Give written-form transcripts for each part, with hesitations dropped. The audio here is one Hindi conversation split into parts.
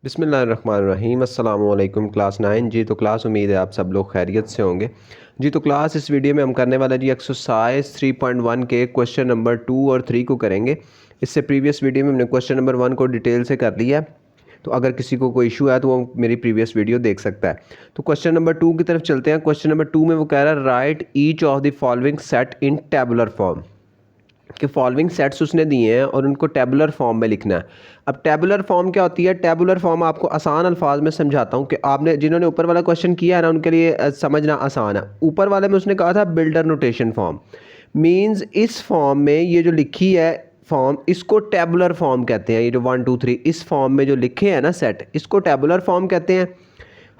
बिस्मिल्लाहिर्रहमानिर्रहीम अस्सलाम वालेकुम क्लास 9 जी। तो क्लास उम्मीद है आप सब लोग खैरियत से होंगे जी। तो क्लास इस वीडियो में हम करने वाला जी एक्सरसाइज 3.1 के क्वेश्चन नंबर 2 और 3 को करेंगे। इससे प्रीवियस वीडियो में हमने क्वेश्चन नंबर 1 को डिटेल से कर लिया है, तो अगर किसी को कोई इशू है तो वो मेरी प्रीवियस वीडियो देख सकता है। तो क्वेश्चन नंबर 2 की तरफ चलते हैं। क्वेश्चन नंबर 2 में वो कह रहा है right each of the following set in tabular form, कि फॉलोइंग सेट्स उसने दिए हैं और उनको टेबुलर फॉर्म में लिखना है। अब टेबुलर फॉर्म क्या होती है? टेबुलर फॉर्म आपको आसान अल्फाज में समझाता हूँ कि आपने जिन्होंने ऊपर वाला क्वेश्चन किया है ना उनके लिए समझना आसान है। ऊपर वाले में उसने कहा था बिल्डर नोटेशन फॉर्म, मींस इस फॉर्म में ये जो लिखी है फॉर्म, इसको टेबुलर फॉर्म कहते हैं। ये जो 1 2 3 इस फॉर्म में जो लिखे हैं ना सेट, इसको टेबुलर फॉर्म कहते हैं।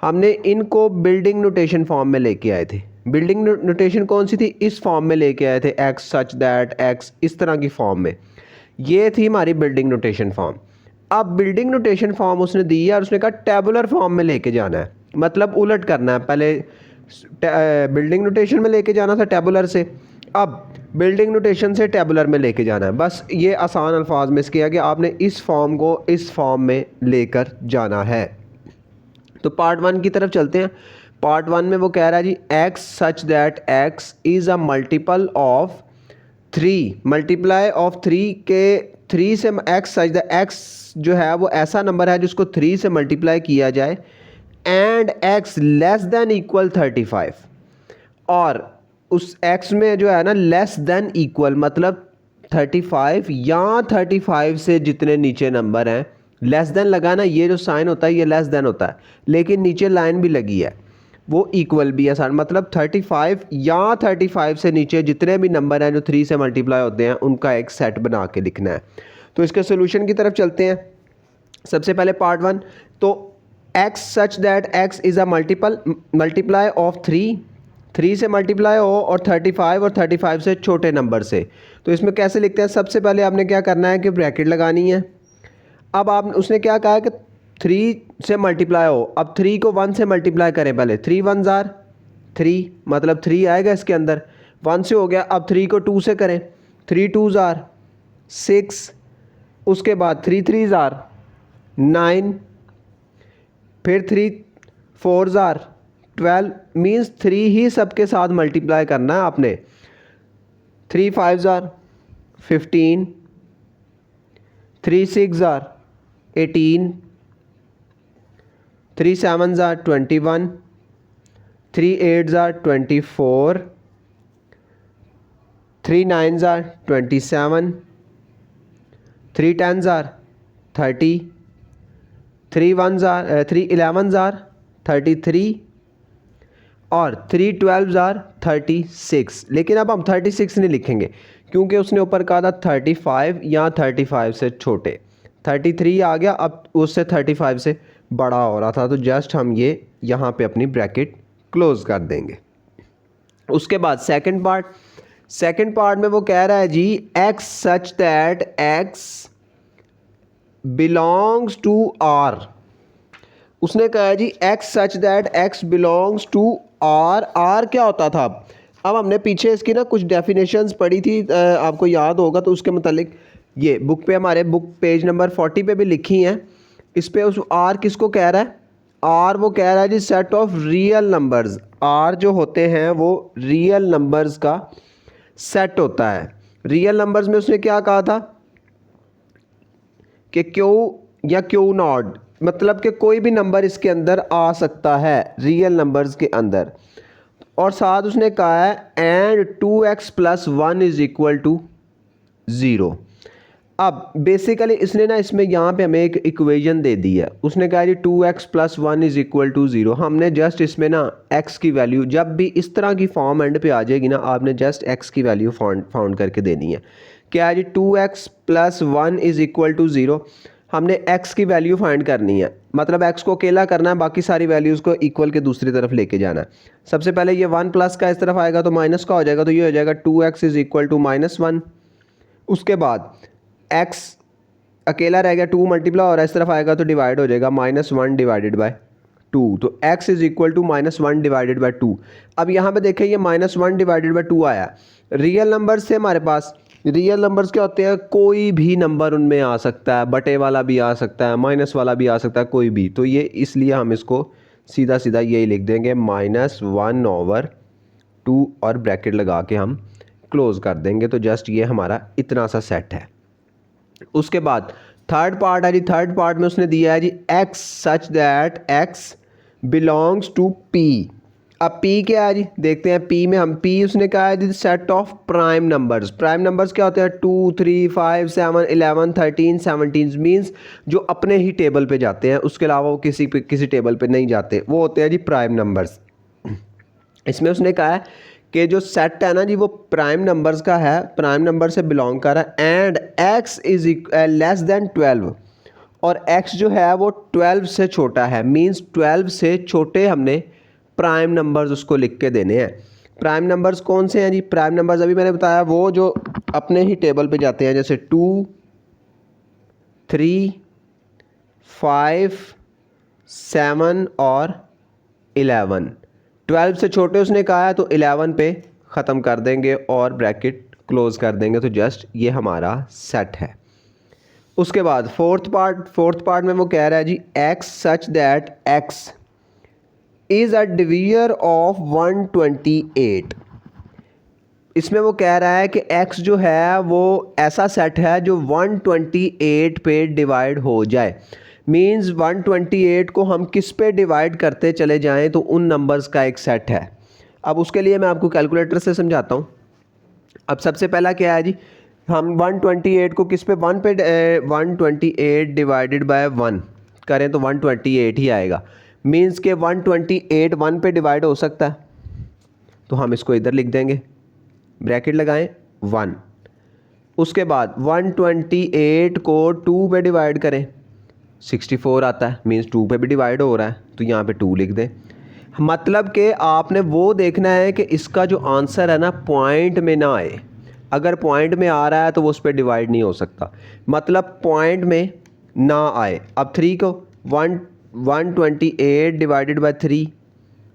हमने इनको बिल्डिंग नोटेशन फॉर्म में लेके आए थे। बिल्डिंग नोटेशन कौन सी थी? इस फॉर्म में लेके आए थे, एक्स सच दैट एक्स, इस तरह की फॉर्म में। ये थी हमारी बिल्डिंग नोटेशन फॉर्म। अब बिल्डिंग नोटेशन फॉर्म उसने दी है और उसने कहा टेबुलर फॉर्म में लेके जाना है, मतलब उलट करना है। पहले बिल्डिंग नोटेशन में लेके जाना था टेबुलर से, अब बिल्डिंग नोटेशन से टेबुलर में लेके जाना है। बस ये आसान अल्फाज में इसके है कि आपने इस फॉर्म को इस फॉर्म में लेकर जाना है। तो पार्ट 1 की तरफ चलते हैं। पार्ट 1 में वो कह रहा है जी x such that x is a multiple of 3, multiply of 3 के 3 से एक्स सच दैट एक्स जो है वो ऐसा नंबर है जिसको 3 से मल्टीप्लाई किया जाए and x less than equal 35, और उस एक्स में जो है ना लेस देन इक्वल मतलब 35 या 35 से जितने नीचे नंबर हैं, लेस देन लगा ना, ये जो साइन होता है ये लेस देन होता है, लेकिन नीचे लाइन भी लगी है वो इक्वल भी है साइन, मतलब 35 या 35 से नीचे जितने भी नंबर हैं जो 3 से मल्टीप्लाई होते हैं उनका एक सेट बना के लिखना है। तो इसके सोल्यूशन की तरफ चलते हैं। सबसे पहले पार्ट 1, तो x such that x is a multiply of 3 से मल्टीप्लाई हो और 35 से छोटे नंबर से। तो इसमें कैसे लिखते हैं? सबसे पहले आपने क्या करना है कि ब्रैकेट लगानी है। अब आप उसने क्या कहा है कि 3 से मल्टीप्लाई हो, अब 3 को 1 से मल्टीप्लाई करें। पहले 3 1 जार 3, मतलब 3 आएगा इसके अंदर, 1 से हो गया। अब 3 को 2 से करें, 3 2 जार 6, उसके बाद 3 3 जार 9, फिर 3 4 जार 12, मीन्स 3 ही सबके साथ मल्टीप्लाई करना है आपने। 3 5 jar 15, 3 6 jar 18, 3 7 jar 21, 3 8 jar 24, 3 9 jar 27, 3 10 jar 30, 3 11 jar 33 और 3 12 जार 36। लेकिन अब हम 36 नहीं लिखेंगे क्योंकि उसने ऊपर कहा था 35 या 35 से छोटे। 33 आ गया, अब उससे 35 से बड़ा हो रहा था, तो जस्ट हम ये यहाँ पे अपनी ब्रैकेट क्लोज कर देंगे। उसके बाद सेकंड पार्ट में वो कह रहा है जी x such that x belongs to R. उसने कहा है जी x such that x belongs to R. R क्या होता था? अब हमने पीछे इसकी ना कुछ डेफिनेशंस पढ़ी थी, आपको याद होगा, तो उसके मतलब ये बुक पे हमारे बुक पेज नंबर 40 पे भी लिखी हैं। इस पे उस आर किसको कह रहा है? आर वो कह रहा है जी set of real numbers. R जो होते हैं वो रियल नंबर्स का सेट होता है। रियल नंबर्स में उसने क्या कहा था कि क्यू या क्यू नॉट, मतलब कि कोई भी नंबर इसके अंदर आ सकता है रियल नंबर्स के अंदर। और साथ उसने कहा है and 2x + 1 is equal to 0। अब बेसिकली इसने ना इसमें यहाँ पे हमें एक इक्वेशन दे दी है। उसने कहा जी 2x + 1 इज इक्वल टू 0। हमने जस्ट इसमें ना x की वैल्यू, जब भी इस तरह की फॉर्म एंड पे आ जाएगी ना, आपने जस्ट x की वैल्यू फाउंड करके देनी है। क्या है जी 2x + 1 इज इक्वल टू 0। हमने x की वैल्यू फाइंड करनी है, मतलब x को अकेला करना है, बाकी सारी वैल्यूज़ को इक्वल के दूसरी तरफ लेके जाना है। सबसे पहले ये 1 प्लस का इस तरफ आएगा तो माइनस का हो जाएगा, तो ये हो जाएगा 2x इज इक्वल टू -1। उसके बाद x अकेला रह गया, 2 मल्टीप्लाई और इस तरफ आएगा तो डिवाइड हो जाएगा -1 डिवाइडेड बाय 2, तो x is equal to -1 divided by 2। अब यहाँ पे देखें ये -1 डिवाइडेड बाय 2 आया। रियल नंबर से हमारे पास रियल नंबर्स क्या होते हैं, कोई भी नंबर उनमें आ सकता है, बटे वाला भी आ सकता है, माइनस वाला भी आ सकता है, कोई भी। तो ये इसलिए हम इसको सीधा सीधा यही लिख देंगे -1/2 और ब्रैकेट लगा के हम क्लोज कर देंगे। तो जस्ट ये हमारा इतना सा सेट है। उसके बाद थर्ड पार्ट है जी, थर्ड पार्ट में उसने दिया है जी x such that x belongs to p। अब p क्या है जी, देखते हैं p में हम p उसने कहा है जी set of prime numbers. Prime numbers क्या होते हैं, 2 3 5 7 11 13 17 मीन्स जो अपने ही टेबल पे जाते हैं, उसके अलावा वो किसी टेबल पे नहीं जाते, वो होते हैं जी प्राइम नंबर्स। इसमें उसने कहा है कि जो सेट है ना जी वो प्राइम नंबर्स का है, प्राइम नंबर से बिलोंग कर रहा है and x is less than 12 और x जो है वो 12 से छोटा है, मींस 12 से छोटे हमने प्राइम नंबर्स उसको लिख के देने हैं। प्राइम नंबर्स कौन से हैं जी, प्राइम नंबर्स अभी मैंने बताया वो जो अपने ही टेबल पे जाते हैं, जैसे 2 3 5 7 और 11। 12 से छोटे उसने कहा है तो 11 पे ख़त्म कर देंगे और ब्रैकेट क्लोज कर देंगे। तो जस्ट ये हमारा सेट है। उसके बाद फोर्थ पार्ट में वो कह रहा है जी x such that x is a divisor of 128। इसमें वो कह रहा है कि x जो है वो ऐसा सेट है जो 128 पे डिवाइड हो जाए। मींस 128 को हम किस पे डिवाइड करते चले जाएं तो उन नंबर्स का एक सेट है। अब उसके लिए मैं आपको कैलकुलेटर से समझाता हूँ। अब सबसे पहला क्या है जी, हम 128 को किस पे 1 पे 128 डिवाइडेड बाय 1 करें तो 128 ही आएगा। मींस के 128 1 पे डिवाइड हो सकता है, तो हम इसको इधर लिख देंगे, ब्रैकेट लगाएं 1। उसके बाद 128 को 2 पे डिवाइड करें 64 आता है, मींस 2 पे भी डिवाइड हो रहा है, तो यहाँ पे 2 लिख दें। मतलब कि आपने वो देखना है कि इसका जो आंसर है ना पॉइंट में ना आए। अगर पॉइंट में आ रहा है तो वो उस पर डिवाइड नहीं हो सकता, मतलब पॉइंट में ना आए। अब 3 को 128 डिवाइडेड बाय 3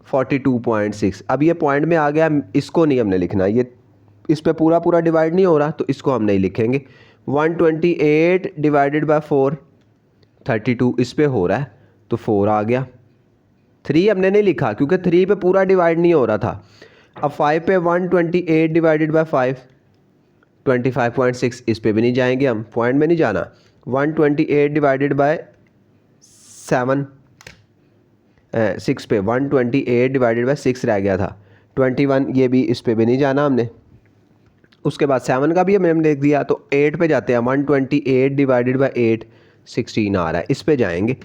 42.6। अब ये पॉइंट में आ गया, इसको नहीं हमने लिखना, ये इस पे पूरा डिवाइड नहीं हो रहा तो इसको हम नहीं लिखेंगे। 128 डिवाइडेड बाय 4 32 इस पे हो रहा है तो 4 आ गया। 3 हमने नहीं लिखा क्योंकि 3 पे पूरा डिवाइड नहीं हो रहा था। अब 5 पे 128 डिवाइडेड बाय 5 25.6 इस पे भी नहीं जाएंगे हम, पॉइंट में नहीं जाना। 128 डिवाइडेड बाय 6 पे 128 डिवाइडेड बाय 6 रह गया था 21, ये भी इस पे भी नहीं जाना हमने। उसके बाद 7 का भी हमने लिख दिया तो 8 पे जाते हैं। 128 डिवाइडेड बाय 8 16 आ रहा है, इस पे जाएंगे।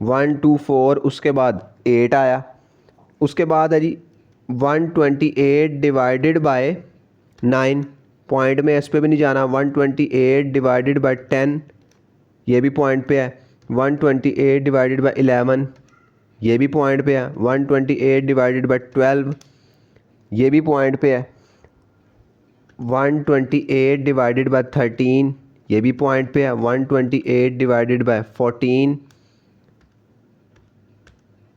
1 2 4 उसके बाद 8 आया। उसके बाद है जी 128 डिवाइडेड बाय 9, पॉइंट में इस पे भी नहीं जाना। 128 डिवाइडेड बाय 10 ये भी पॉइंट पे है। 128 डिवाइडेड बाय 11 ये भी पॉइंट पे है। 128 डिवाइडेड बाय 12 ये भी पॉइंट पे है। 128 डिवाइडेड बाय 13 ये भी पॉइंट पे है। 128 डिवाइडेड बाय 14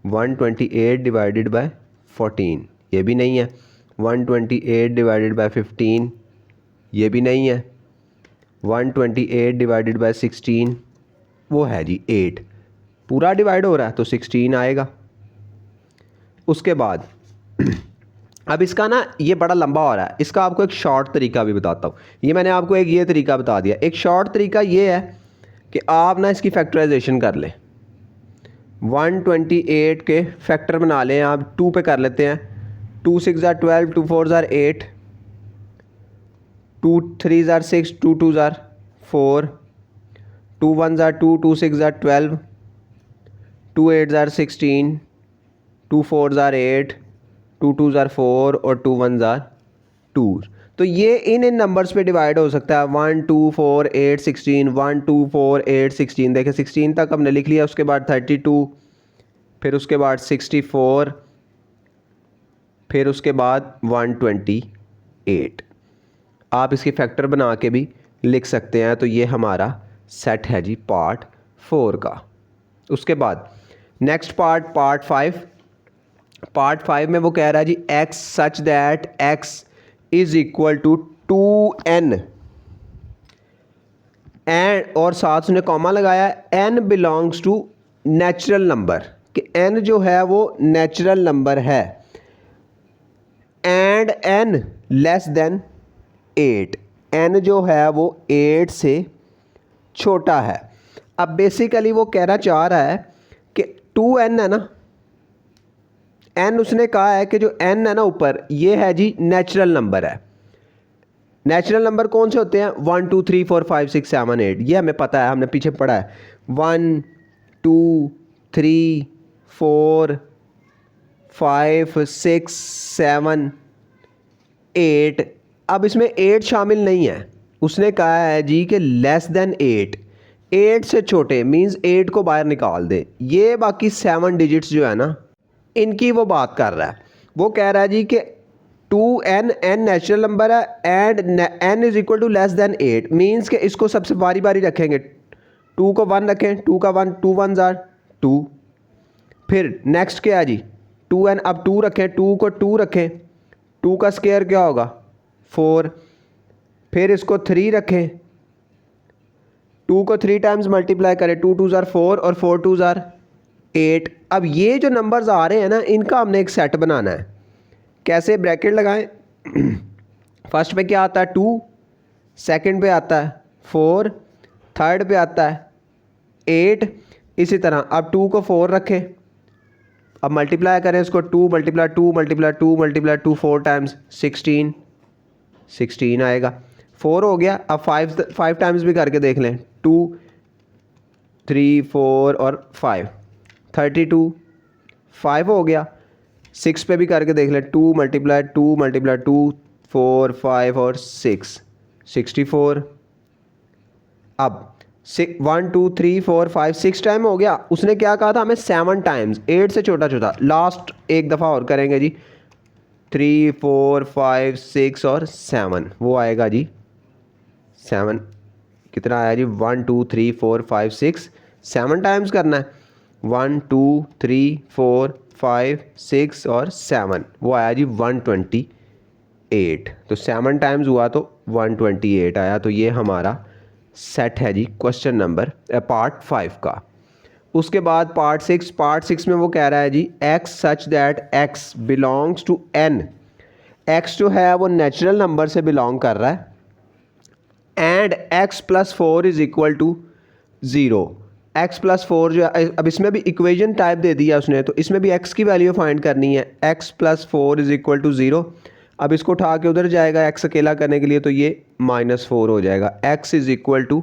128 डिवाइडेड बाय 14 ये भी नहीं है। 128 डिवाइडेड बाय 15 ये भी नहीं है। 128 डिवाइडेड बाय 16 वो है जी 8, पूरा डिवाइड हो रहा है तो 16 आएगा। उसके बाद अब इसका ना ये बड़ा लंबा हो रहा है, इसका आपको एक शॉर्ट तरीका भी बताता हूँ। ये मैंने आपको एक ये तरीका बता दिया। एक शॉर्ट तरीका ये है कि आप ना इसकी फैक्टराइजेशन कर लें। 128 के फैक्टर बना लें आप, 2 पे कर लेते हैं। 2 6 ज़ार 12, 2 4 ज़ार 8, 2 3 ज़ार 6, 2 2 ज़ार 4, 2 1 ज़ार 2, 2 6 ज़ार 12, 2 8 ज़ार 16, 2 4 ज़ार 8, 2 2 ज़ार 4 और 2 1 ज़ार 2। तो ये इन नंबर्स पे डिवाइड हो सकता है। 1 2 4 8 16, 1 2 4 8 16, देखें 16 तक हमने लिख लिया। उसके बाद 32, फिर उसके बाद 64, फिर उसके बाद 128। आप इसकी फैक्टर बना के भी लिख सकते हैं। तो ये हमारा सेट है जी पार्ट 4 का। उसके बाद नेक्स्ट पार्ट 5। पार्ट 5 में वो कह रहा है जी x such that x is equal to 2n and और साथ उसने कॉमा लगाया, n belongs to natural number, कि n जो है वो नेचुरल नंबर है, and n less than 8, n जो है वो 8 से छोटा है। अब बेसिकली वो कहना चाह रहा है कि 2n है ना, n उसने कहा है कि जो n है ना ऊपर, ये है जी नेचुरल नंबर है। नेचुरल नंबर कौन से होते हैं? 1 2 3 4 5 6 7 8, ये हमें पता है, हमने पीछे पढ़ा है। 1 2 3 4 5 6 7 8। अब इसमें 8 शामिल नहीं है, उसने कहा है जी कि लेस देन 8, 8 से छोटे, मींस 8 को बाहर निकाल दे। ये बाकी 7 डिजिट्स जो है ना, इनकी वो बात कर रहा है। वो कह रहा है जी कि 2n, n नेचुरल नंबर है and n is equal to less than 8, means कि इसको सबसे बारी बारी रखेंगे। 2 को 1 रखें, 2 का 1, 2 1 जार 2। फिर नेक्स्ट क्या है जी 2n, अब 2 रखें, 2 को 2 रखें, 2 का स्क्वायर क्या होगा 4। फिर इसको 3 रखें, 2 को 3 टाइम्स मल्टीप्लाई करें, 2 2 जार 4 और 4 2 जार 8। अब ये जो नंबर्स आ रहे हैं ना, इनका हमने एक सेट बनाना है। कैसे? ब्रैकेट लगाएं। फर्स्ट पे क्या आता है 2, सेकंड पे आता है 4, थर्ड पे आता है 8, इसी तरह। अब 2 को 4 रखें, अब मल्टीप्लाई करें इसको, 2 मल्टीप्लाई 2 मल्टीप्लाई 2 मल्टीप्लाई 2 4 टाइम्स 16 आएगा। 4 हो गया। अब 5 टाइम्स भी करके देख लें, 2 3 4 और 5 32, 5 हो गया। 6 पे भी करके देख लें, 2 मल्टीप्लाई 2 मल्टीप्लाई 2 4 5 और 6 64। अब 1 2 3 4 5 6 टाइम हो गया। उसने क्या कहा था हमें 7 टाइम्स, 8 से छोटा छोटा। लास्ट एक दफ़ा और करेंगे जी, 3 4 5 6 और 7, वो आएगा जी 7। कितना आया जी 1 2 3 4 5 6, 7 टाइम्स करना है। 1 2 3 4 5 6 और 7, वो आया जी 128। तो 7 टाइम्स हुआ तो 128 आया। तो ये हमारा सेट है जी क्वेश्चन नंबर पार्ट 5 का। उसके बाद पार्ट 6 में वो कह रहा है जी x such that x belongs to n, x जो है वो नेचुरल नंबर से बिलोंग कर रहा है, and x plus 4 is equal to 0। x plus 4 जो है, अब इसमें भी इक्वेशन टाइप दे दिया उसने, तो इसमें भी x की वैल्यू फाइंड करनी है। x plus 4 is equal to 0। अब इसको उठा के उधर जाएगा x अकेला करने के लिए, तो ये -4 हो जाएगा। x is equal to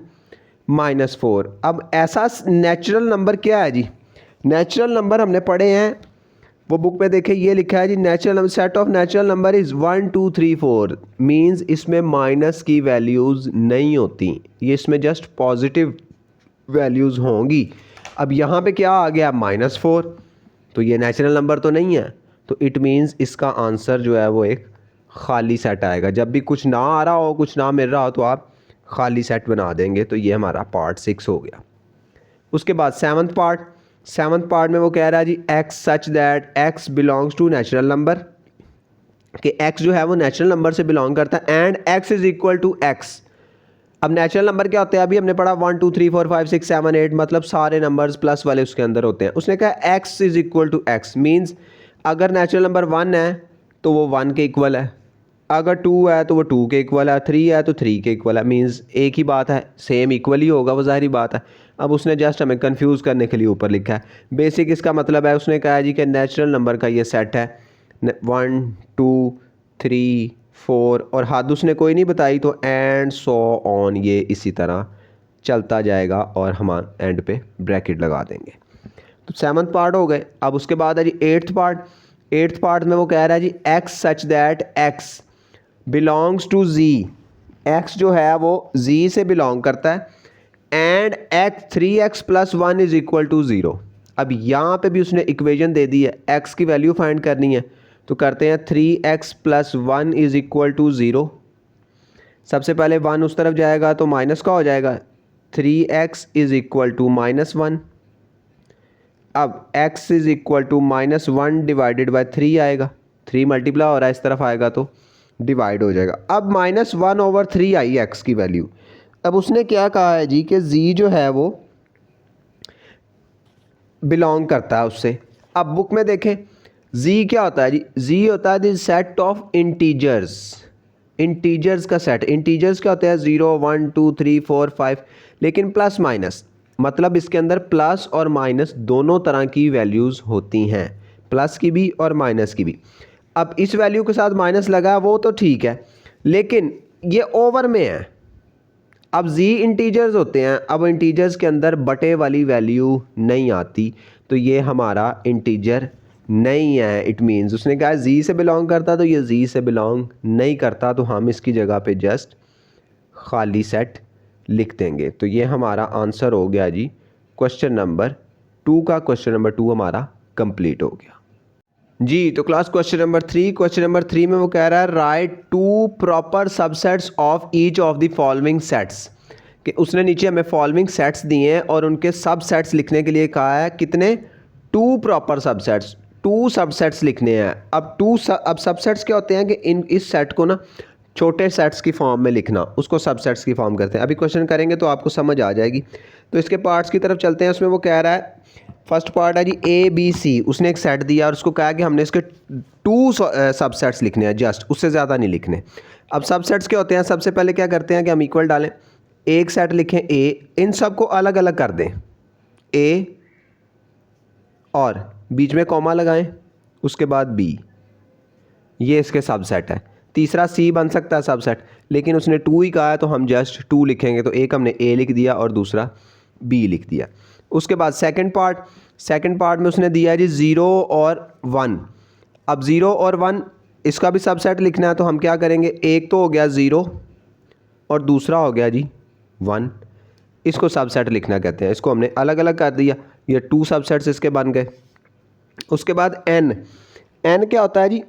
-4। अब ऐसा नेचुरल नंबर क्या है जी? नेचुरल नंबर हमने पढ़े हैं, वो बुक में देखे, ये लिखा है जी natural number, set of natural number is 1 2 3 4, means इसमें माइनस की वैल्यूज़ नहीं होती, ये इसमें जस्ट पॉजिटिव वैल्यूज़ होंगी। अब यहाँ पे क्या आ गया -4, तो ये नेचुरल नंबर तो नहीं है, तो इट मींस इसका आंसर जो है वो एक खाली सेट आएगा। जब भी कुछ ना आ रहा हो, कुछ ना मिल रहा हो, तो आप खाली सेट बना देंगे। तो ये हमारा पार्ट 6 हो गया। उसके बाद सेवन्थ पार्ट में वो कह रहा है जी x such that x belongs to natural number, कि x जो है वो नेचुरल नंबर से बिलोंग करता है, and x is equal to x। अब नेचुरल नंबर क्या होते हैं? अभी हमने पढ़ा 1 2 3 4 5 6 7 8, मतलब सारे नंबर्स प्लस वाले उसके अंदर होते हैं। उसने कहा x is equal to x, means अगर नेचुरल नंबर 1 है तो वो 1 के इक्वल है, अगर 2 है तो वो 2 के इक्वल है, 3 है तो 3 के इक्वल है, मींस एक ही बात है, सेम इक्वल ही होगा, वो जाहिर बात है। अब उसने जस्ट हमें कंफ्यूज करने के लिए ऊपर लिखा है। बेसिक इसका मतलब है, उसने कहा जी कि नेचुरल नंबर का ये सेट है 1 2 3 4, और हद उसने कोई नहीं बताई, तो एंड सो ऑन, ये इसी तरह चलता जाएगा और हम एंड पे ब्रैकेट लगा देंगे। तो 7th पार्ट हो गए। अब उसके बाद है जी 8th पार्ट में वो कह रहा है जी x such that x belongs to z, x जो है वो z से बिलोंग करता है, and x 3x plus 1 is equal to 0। अब यहाँ पे भी उसने इक्वेशन दे दी है, x की वैल्यू फाइंड करनी है, तो करते हैं 3x plus 1 is equal to 0। सबसे पहले 1 उस तरफ जाएगा तो माइनस का हो जाएगा, 3x इज इक्वल टू -1। अब x is equal to -1 divided by 3 आएगा, 3 मल्टीप्लाई हो रहा है इस तरफ आएगा तो डिवाइड हो जाएगा। अब -1/3 आई x की वैल्यू। अब उसने क्या कहा है जी कि जी जो है वो बिलोंग करता है उससे। अब बुक में देखें जी क्या होता है जी, जी होता है the set of integers, integers का सेट। इंटीजर्स क्या होते हैं 0 1 2 3 4 5, लेकिन प्लस माइनस, मतलब इसके अंदर प्लस और माइनस दोनों तरह की वैल्यूज़ होती हैं, प्लस की भी और माइनस की भी। अब इस वैल्यू के साथ माइनस लगा वो तो ठीक है, लेकिन ये ओवर में है। अब जी इंटीजर्स होते हैं, अब इंटीजर्स के अंदर बटे वाली वैल्यू नहीं आती, तो ये हमारा इंटीजर नहीं है। इट मीन्स उसने कहा जी से बिलोंग करता, तो ये जी से बिलोंग नहीं करता, तो हम इसकी जगह पे जस्ट खाली सेट लिख देंगे। तो ये हमारा आंसर हो गया जी क्वेश्चन नंबर 2 का। क्वेश्चन नंबर 2 हमारा कंप्लीट हो गया जी। तो क्लास क्वेश्चन नंबर 3 में वो कह रहा है right 2 proper subsets of each of the following sets, कि उसने नीचे हमें फॉलोइंग सेट्स दिए हैं और उनके सबसेट्स लिखने के लिए कहा है कितने, 2 प्रॉपर सबसेट्स, 2 सबसेट्स लिखने हैं। अब अब सबसेट्स क्या होते हैं कि इस सेट को ना छोटे सेट्स की फॉर्म में लिखना, उसको सबसेट्स की फॉर्म करते हैं। अभी क्वेश्चन करेंगे तो आपको समझ आ जाएगी। तो इसके पार्ट्स की तरफ चलते हैं। उसमें वो कह रहा है फर्स्ट पार्ट है जी ए बी सी, उसने एक सेट दिया और उसको कहा कि हमने इसके 2 सबसेट्स लिखने हैं, जस्ट उससे ज़्यादा नहीं लिखने। अब सबसेट्स क्या होते हैं, सबसे पहले क्या करते हैं कि हम इक्वल डालें, एक सेट लिखें ए, इन सब को अलग अलग कर दें ए और बीच में कॉमा लगाएं, उसके बाद बी, ये इसके सबसेट है। तीसरा सी बन सकता है सबसेट, लेकिन उसने 2 ही कहा है तो हम जस्ट 2 लिखेंगे। तो एक हमने ए लिख दिया और दूसरा बी लिख दिया। उसके बाद सेकंड पार्ट में उसने दिया है जी 0 और 1। अब 0 और 1 इसका भी सबसेट लिखना है, तो हम क्या करेंगे, एक तो हो गया 0 और दूसरा हो गया जी 1, इसको सबसेट लिखना कहते हैं। इसको हमने अलग अलग कर दिया, ये 2 सबसेट्स इसके बन गए। उसके बाद एन क्या होता है जी,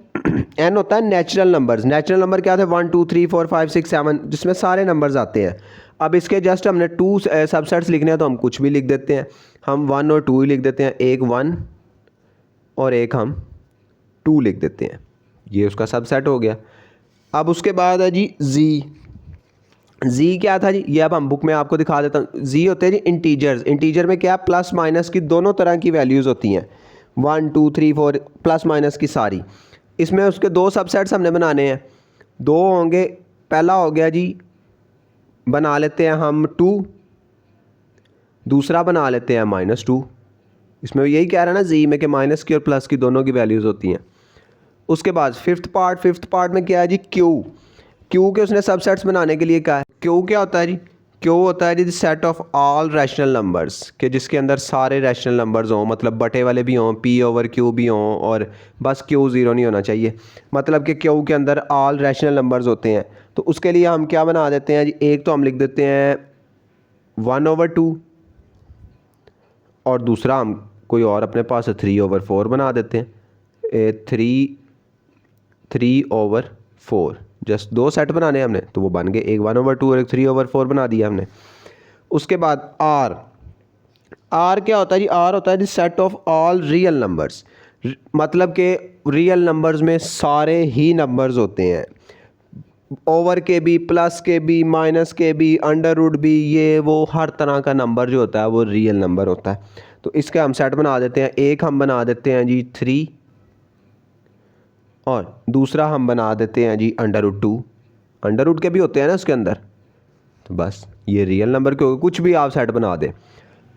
एन होता है नेचुरल नंबर्स। नेचुरल नंबर क्या होते हैं 1 2 3 4 5 6 7, जिसमें सारे नंबर्स आते हैं। अब इसके जस्ट हमने 2 सबसेट्स लिखने हैं, तो हम कुछ भी लिख देते हैं, हम 1 और 2 ही लिख देते हैं, एक 1 और एक हम 2 लिख देते हैं, ये उसका सबसेट हो गया। अब उसके बाद है जी जी क्या था जी, ये अब हम बुक में आपको दिखा देता हूँ। जी होते हैं जी इंटीजर्स। इंटीजर में क्या, प्लस माइनस की दोनों तरह की वैल्यूज़ होती हैं, 1 2 3 4 प्लस माइनस की सारी। इसमें उसके 2 सबसेट्स हमने बनाने हैं, 2 होंगे। पहला हो गया जी, बना लेते हैं हम 2, दूसरा बना लेते हैं -2। इसमें यही कह रहा है ना जी में कि माइनस की और प्लस की दोनों की वैल्यूज़ होती हैं। उसके बाद फिफ्थ पार्ट में क्या है जी, क्यू के उसने सबसेट्स बनाने के लिए कहा है। क्यू क्या होता है जी, क्यू होता है जी set of all rational numbers, के जिसके अंदर सारे रैशनल नंबर्स हों, मतलब बटे वाले भी हों, पी ओवर क्यू भी हों, और बस क्यू 0 नहीं होना चाहिए, मतलब कि क्यू के अंदर ऑल रैशनल नंबर्स होते हैं। तो उसके लिए हम क्या बना देते हैं जी, एक तो हम लिख देते हैं 1/2 और दूसरा हम कोई और अपने पास 3/4 बना देते हैं। 3/4, जस्ट 2 सेट बनाने हैं हमने, तो वो बन गए, एक 1/2 और एक 3/4 बना दिया हमने। उसके बाद आर क्या होता है जी, आर होता है जी set of all real numbers, मतलब कि रियल नंबर्स में सारे ही नंबर्स होते हैं, ओवर के भी, प्लस के भी, माइनस के भी, अंडर रूट भी, ये वो हर तरह का नंबर जो होता है वो रियल नंबर होता है। तो इसके हम सेट बना देते हैं, एक हम बना देते हैं जी 3 और दूसरा हम बना देते हैं जी √2। अंडर रूट के भी होते हैं ना उसके अंदर, तो बस ये रियल नंबर के, कुछ भी आप सेट बना दें।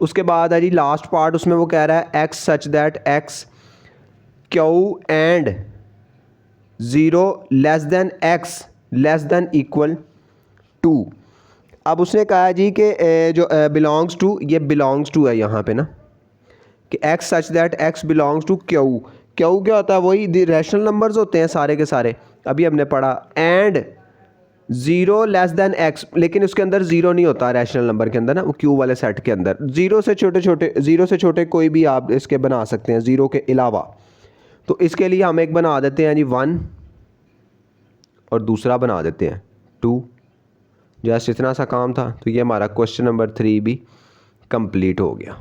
उसके बाद है जी लास्ट पार्ट, उसमें वो कह रहा है x such that x Q and 0 less than equal 2। अब उसने कहा है जी कि जो बिलोंग्स टू, ये बिलोंग्स टू है यहाँ पे ना, कि x such that x belongs to Q क्या होता है, वही रैशनल नंबर्स होते हैं सारे के सारे, अभी हमने पढ़ा। एंड 0 लेस देन एक्स, लेकिन उसके अंदर 0 नहीं होता रैशनल नंबर के अंदर ना, वो क्यू वाले सेट के अंदर 0 से छोटे कोई भी आप इसके बना सकते हैं 0 के अलावा। तो इसके लिए हम एक बना देते हैं जी 1 और दूसरा बना देते हैं 2, जस्ट इतना सा काम था। तो ये हमारा क्वेश्चन नंबर 3 भी कंप्लीट हो गया।